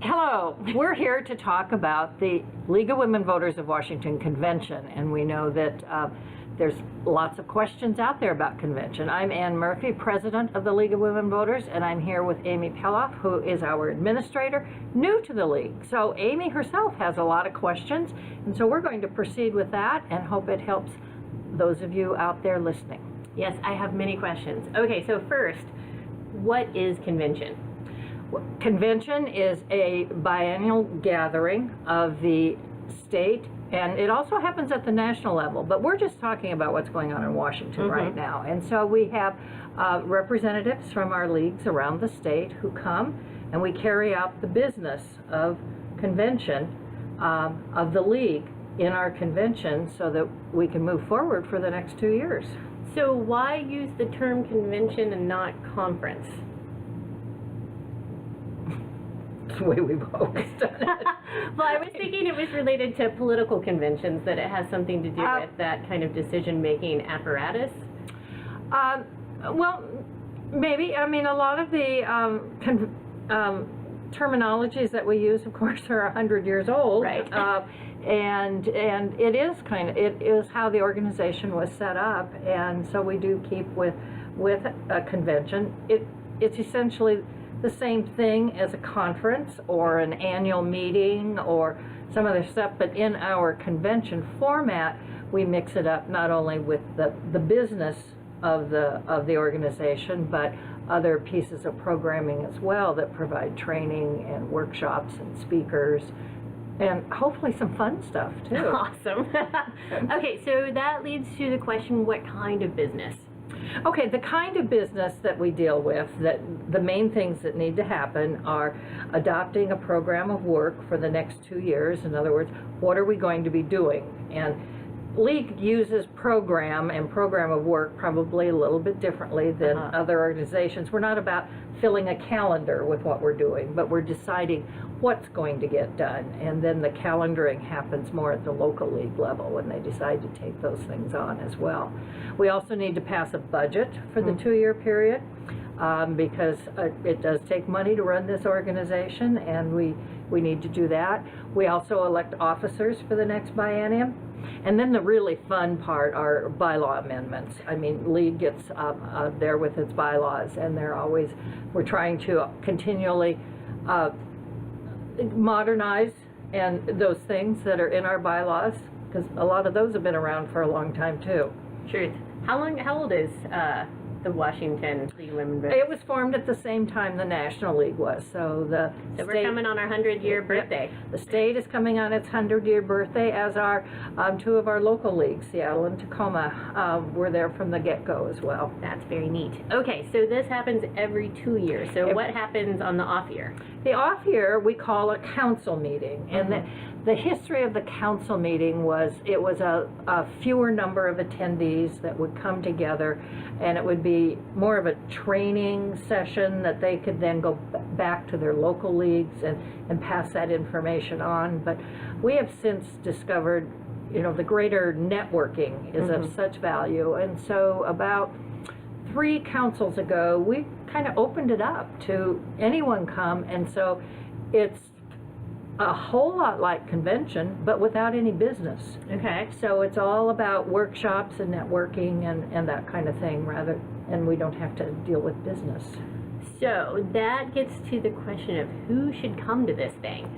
Hello, we're here to talk about the League of Women Voters of Washington Convention, and we know that there's lots of questions out there about convention. I'm Ann Murphy, president of the League of Women Voters, and I'm here with Amy Peloff, who is our administrator, new to the League. So Amy herself has a lot of questions, and so we're going to proceed with that and hope it helps those of you out there listening. Yes, I have many questions. Okay, so first, what is convention? Convention is a biennial gathering of the state, and it also happens at the national level, but we're just talking about what's going on in Washington right now. And so we have representatives from our leagues around the state who come, and we carry out the business of convention of the league in our convention so that we can move forward for the next 2 years. So why use the term convention and not conference? The way we've always done it. Well, I was thinking it was related to political conventions, that it has something to do with that kind of decision-making apparatus. Well, maybe. I mean, a lot of the terminologies that we use, of course, are 100 years old. Right. And it is it is how the organization was set up, and so we do keep with a convention. It's essentially the same thing as a conference or an annual meeting or some other stuff, but in our convention format, we mix it up not only with the business of the organization, but other pieces of programming as well that provide training and workshops and speakers and hopefully some fun stuff too. Awesome. Okay, so that leads to the question, what kind of business? Okay, the kind of business that we deal with, that the main things that need to happen are adopting a program of work for the next 2 years. In other words, what are we going to be doing? And League uses program and program of work probably a little bit differently than other organizations. We're not about filling a calendar with what we're doing, but we're deciding what's going to get done. And then the calendaring happens more at the local league level when they decide to take those things on as well. We also need to pass a budget for the 2-year period because it does take money to run this organization, and we need to do that. We also elect officers for the next biennium. And then the really fun part are bylaw amendments. I mean, League gets there with its bylaws, and we're trying to continually modernize and those things that are in our bylaws, because a lot of those have been around for a long time too. Truth. How old is the Washington League of Women Voters? It was formed at the same time the National League was. So we're coming on our 100-year birthday. The state is coming on its 100-year birthday, as are 2 of our local leagues, Seattle and Tacoma. We're there from the get-go as well. That's very neat. Okay, so this happens every 2 years. So what happens on the off year? The off year we call a council meeting, and the history of the council meeting was it was a fewer number of attendees that would come together, and it would be more of a training session that they could then go back to their local leagues and pass that information on. But we have since discovered, the greater networking is of such value, and so about 3 councils ago, we kind of opened it up to anyone come, and so it's a whole lot like convention, but without any business. Okay. So it's all about workshops and networking and that kind of thing, and we don't have to deal with business. So that gets to the question of who should come to this thing.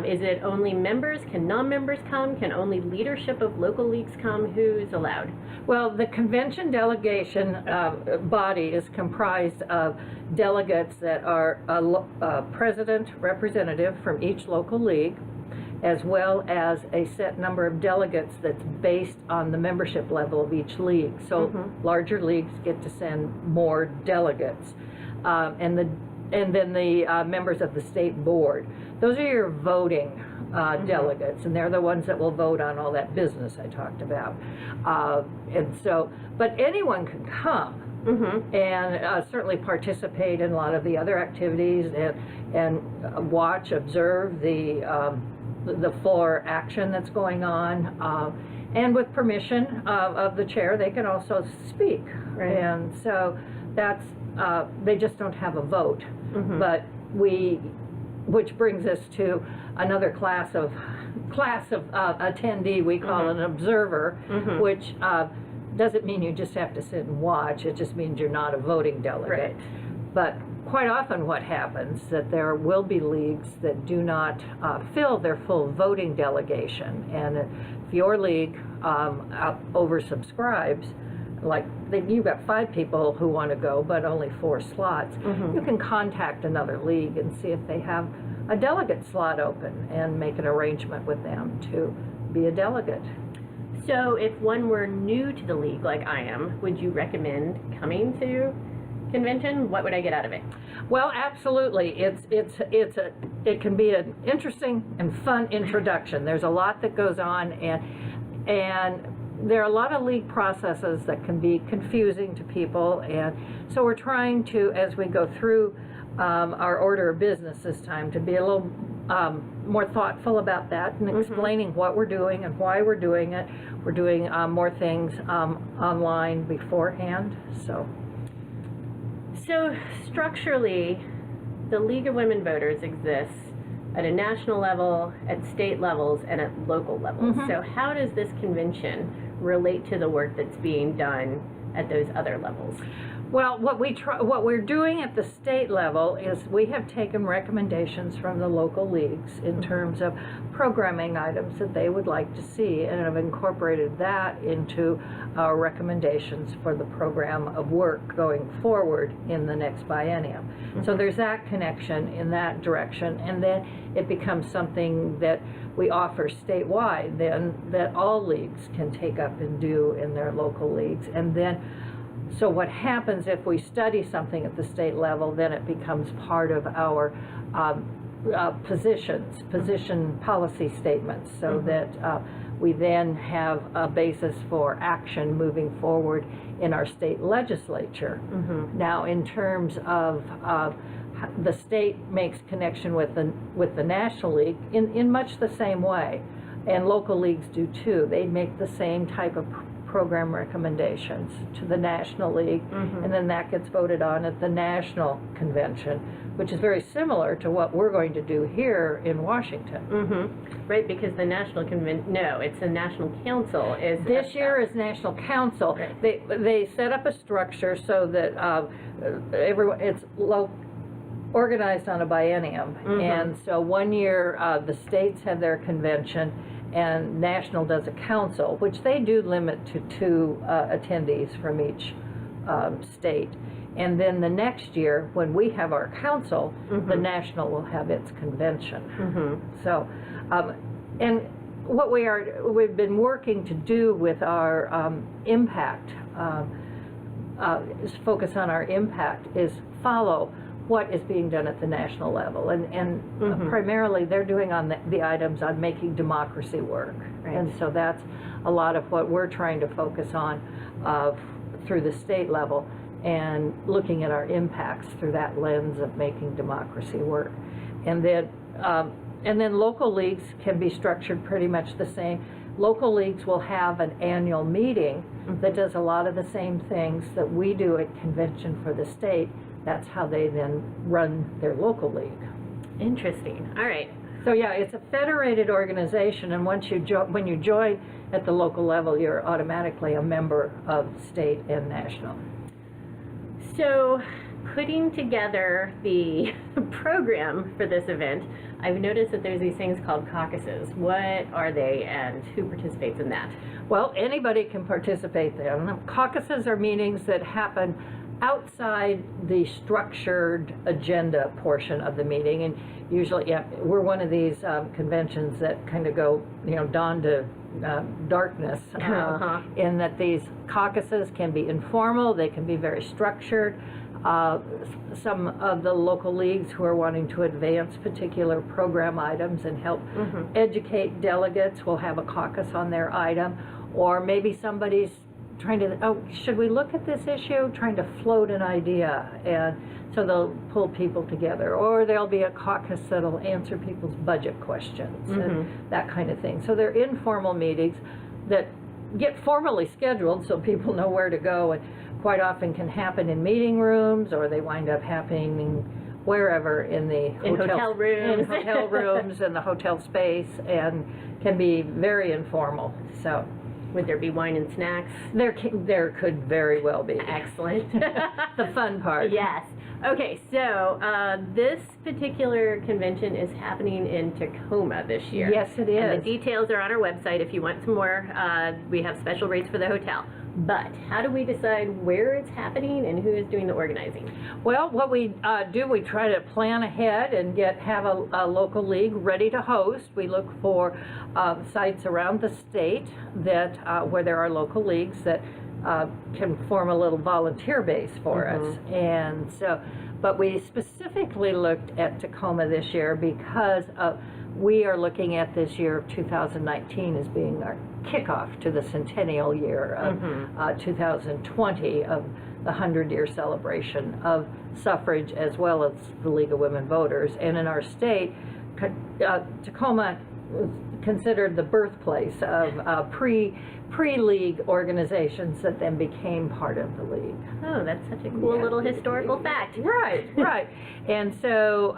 Is it only members? Can non-members come? Can only leadership of local leagues come? Who's allowed? Well, the convention delegation body is comprised of delegates that are a president representative from each local league, as well as a set number of delegates that's based on the membership level of each league. So larger leagues get to send more delegates. And then the members of the state board. Those are your voting delegates, and they're the ones that will vote on all that business I talked about. But anyone can come and certainly participate in a lot of the other activities and watch, observe the fuller action that's going on. And with permission of the chair, they can also speak. Right. And so that's, they just don't have a vote. But we which brings us to another class of attendee we call an observer, which doesn't mean you just have to sit and watch. It just means you're not a voting delegate. Right. But quite often what happens that there will be leagues that do not fill their full voting delegation, and if your league oversubscribes, like you've got 5 people who want to go but only 4 slots, you can contact another league and see if they have a delegate slot open and make an arrangement with them to be a delegate. So if one were new to the league like I am, would you recommend coming to convention? What would I get out of it? Well, absolutely. It can be an interesting and fun introduction. There's a lot that goes on, and there are a lot of league processes that can be confusing to people, and so we're trying to, as we go through our order of business this time, to be a little more thoughtful about that and explaining what we're doing and why we're doing it. We're doing more things online beforehand. So structurally, the League of Women Voters exists at a national level, at state levels, and at local levels. So how does this convention relate to the work that's being done at those other levels? Well, what we're doing at the state level is we have taken recommendations from the local leagues in terms of programming items that they would like to see, and have incorporated that into our recommendations for the program of work going forward in the next biennium. So there's that connection in that direction, and then it becomes something that we offer statewide then that all leagues can take up and do in their local leagues. And then so what happens if we study something at the state level, then it becomes part of our position policy statements, so that we then have a basis for action moving forward in our state legislature. Now, in terms of the state makes connection with the National League in much the same way, and local leagues do too. They make the same type of program recommendations to the National League, and then that gets voted on at the National Convention, which is very similar to what we're going to do here in Washington. Right, because the National Convention, no, it's the National Council. This year is National Council. Right. They set up a structure so that it's organized on a biennium, and so one year the states have their convention, and National does a council, which they do limit to 2 attendees from each state. And then the next year, when we have our council, the National will have its convention. So, and what we've been working to do with our impact, is focus on our impact, is follow what is being done at the national level, and primarily they're doing on the items on making democracy work, and so that's a lot of what we're trying to focus on through the state level, and looking at our impacts through that lens of making democracy work. And then local leagues can be structured pretty much the same. Local leagues will have an annual meeting that does a lot of the same things that we do at convention for the state. That's how they then run their local league. Interesting. All right. So yeah, it's a federated organization, and when you join at the local level, you're automatically a member of state and national. So, putting together the program for this event, I've noticed that there's these things called caucuses. What are they, and who participates in that? Well, anybody can participate in them. Caucuses are meetings that happen outside the structured agenda portion of the meeting, and usually, we're one of these conventions that kind of go, dawn to darkness, in that these caucuses can be informal, they can be very structured. Some of the local leagues who are wanting to advance particular program items and help educate delegates will have a caucus on their item, or maybe somebody's trying to, should we look at this issue? Trying to float an idea, and so they'll pull people together. Or there'll be a caucus that'll answer people's budget questions and that kind of thing. So they're informal meetings that get formally scheduled so people know where to go, and quite often can happen in meeting rooms, or they wind up happening wherever in the hotel rooms. in hotel rooms and the hotel space, and can be very informal. So Would there be wine and snacks? there could very well be. Excellent. The fun part. Yes. Okay, so this particular convention is happening in Tacoma this year. Yes, it is. And the details are on our website if you want some more. We have special rates for the hotel. But how do we decide where it's happening and who is doing the organizing? Well, what we do, we try to plan ahead and have a local league ready to host. We look for sites around the state that where there are local leagues that can form a little volunteer base for us. And so, but we specifically looked at Tacoma this year because we are looking at this year of 2019 as being our kickoff to the centennial year of 2020 of the 100-year celebration of suffrage, as well as the League of Women Voters. And in our state, Tacoma was considered the birthplace of pre-league organizations that then became part of the league. Oh, that's such a cool little historical fact. Right, right. And so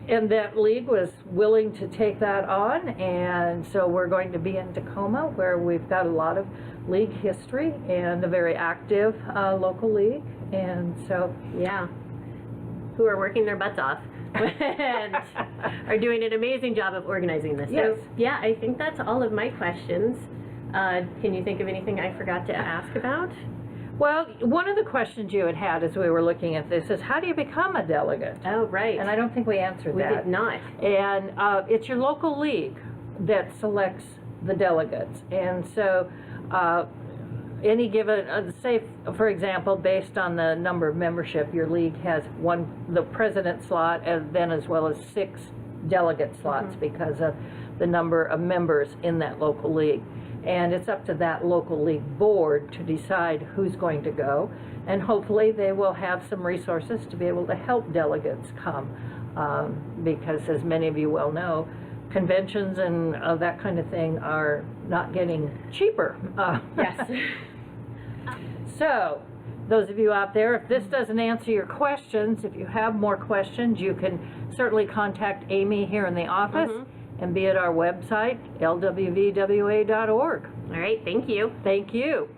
that league was willing to take that on, and so we're going to be in Tacoma, where we've got a lot of league history and a very active local league, and so yeah, who are working their butts off and are doing an amazing job of organizing this. Yes. So yeah, I think that's all of my questions. Can you think of anything I forgot to ask about? Well, one of the questions you had as we were looking at this is, how do you become a delegate? Oh, right. And I don't think we answered that. We did not. And it's your local league that selects the delegates. And so any given, say, for example, based on the number of membership, your league has the president slot, and then as well as 6 delegate slots because of the number of members in that local league. And it's up to that local league board to decide who's going to go, and hopefully they will have some resources to be able to help delegates come, because as many of you well know, conventions and that kind of thing are not getting cheaper. Yes. So those of you out there, if this doesn't answer your questions, if you have more questions, you can certainly contact Amy here in the office and be at our website, LWVWA.org. All right, thank you. Thank you.